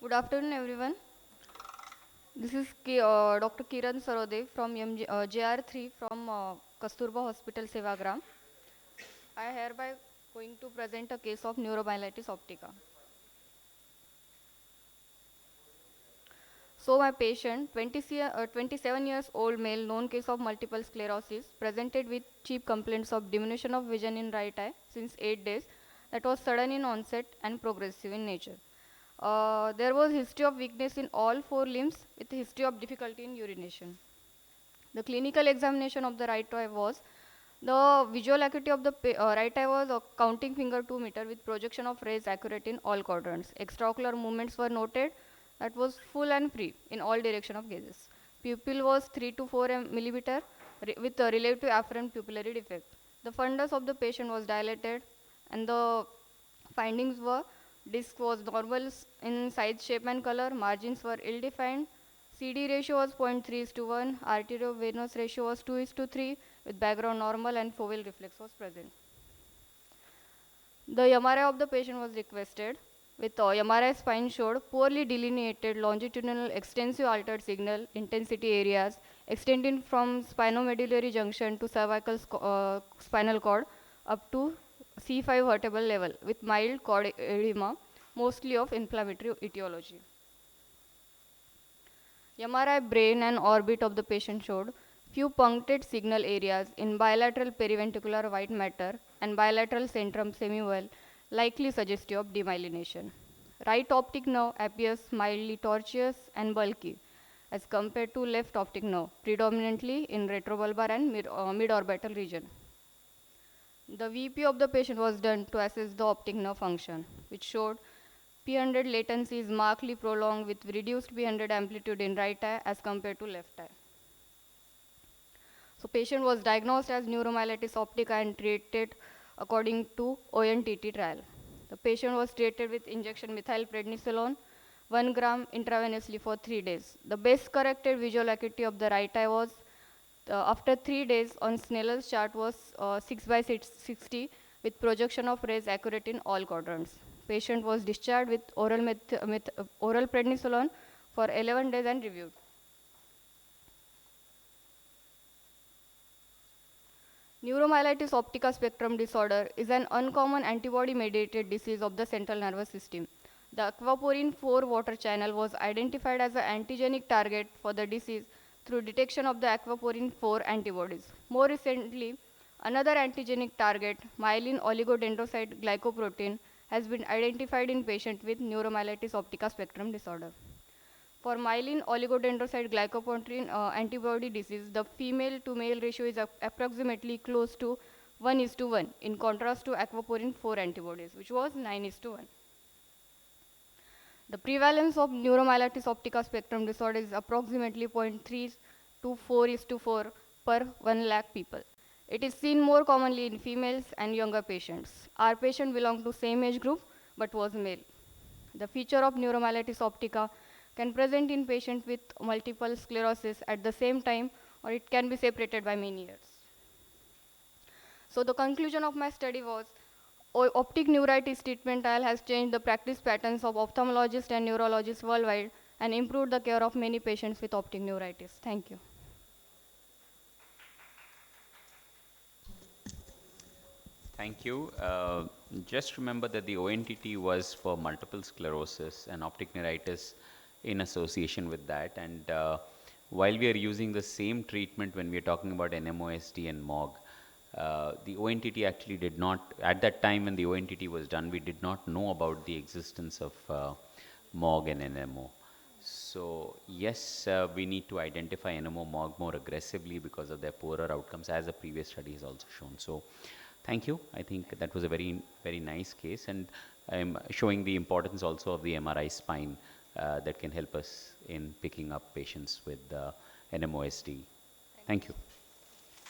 Good afternoon, everyone. This is Dr. Kiran Sarode from JR3 from Kasturba Hospital, Sevagram. I hereby going to present a case of neuromyelitis optica. So my patient, 27 years old male, known case of multiple sclerosis, presented with chief complaints of diminution of vision in right eye since 8 days that was sudden in onset and progressive in nature. There was history of weakness in all 4 limbs with history of difficulty in urination. The clinical examination of the right eye was the visual acuity of the right eye was a counting finger 2 meter with projection of rays accurate in all quadrants. Extraocular movements were noted that was full and free in all direction of gazes. Pupil was 3 to 4 millimeter with a relative afferent pupillary defect. The fundus of the patient was dilated and the findings were disc was normal in size, shape and color, margins were ill-defined, CD ratio was 0.3:1, arteriovenous ratio was 2:3 with background normal and foveal reflex was present. The MRI of the patient was requested with MRI spine showed poorly delineated longitudinal extensive altered signal intensity areas extending from spinomedullary junction to cervical spinal cord up to C5 vertebral level with mild cord edema, mostly of inflammatory etiology. MRI brain and orbit of the patient showed few punctate signal areas in bilateral periventricular white matter and bilateral centrum semival, likely suggestive of demyelination. Right optic nerve appears mildly tortuous and bulky as compared to left optic nerve, predominantly in retrobulbar and mid-orbital region. The VP of the patient was done to assess the optic nerve function, which showed P100 latency is markedly prolonged with reduced P100 amplitude in right eye as compared to left eye. So patient was diagnosed as neuromyelitis optica and treated according to ONTT trial. The patient was treated with injection methylprednisolone 1 gram intravenously for 3 days. The best corrected visual acuity of the right eye was after 3 days on Snellen's chart was 6/60 with projection of rays accurate in all quadrants. Patient was discharged with oral prednisolone for 11 days and reviewed. Neuromyelitis optica spectrum disorder is an uncommon antibody-mediated disease of the central nervous system. The aquaporin 4 water channel was identified as an antigenic target for the disease through detection of the aquaporin 4 antibodies. More recently, another antigenic target, myelin oligodendrocyte glycoprotein, has been identified in patients with neuromyelitis optica spectrum disorder. For myelin oligodendrocyte glycoprotein antibody disease, the female to male ratio is approximately close to 1:1 in contrast to aquaporin 4 antibodies, which was 9:1. The prevalence of neuromyelitis optica spectrum disorder is approximately 0.3 to 4:4 per 1 lakh people. It is seen more commonly in females and younger patients. Our patient belonged to same age group but was male. The feature of neuromyelitis optica can present in patients with multiple sclerosis at the same time, or it can be separated by many years. So the conclusion of my study was optic neuritis treatment trial has changed the practice patterns of ophthalmologists and neurologists worldwide and improved the care of many patients with optic neuritis. Thank you. Thank you. Just remember that the ONTT was for multiple sclerosis and optic neuritis in association with that. And while we are using the same treatment when we are talking about NMOSD and MOG, the ONTT actually did not, at that time when the ONTT was done, we did not know about the existence of MOG and NMO. So yes, we need to identify NMO MOG more aggressively because of their poorer outcomes, as a previous study has also shown. So thank you. I think that was a very, very nice case, and I'm showing the importance also of the MRI spine that can help us in picking up patients with NMOSD. Thank you.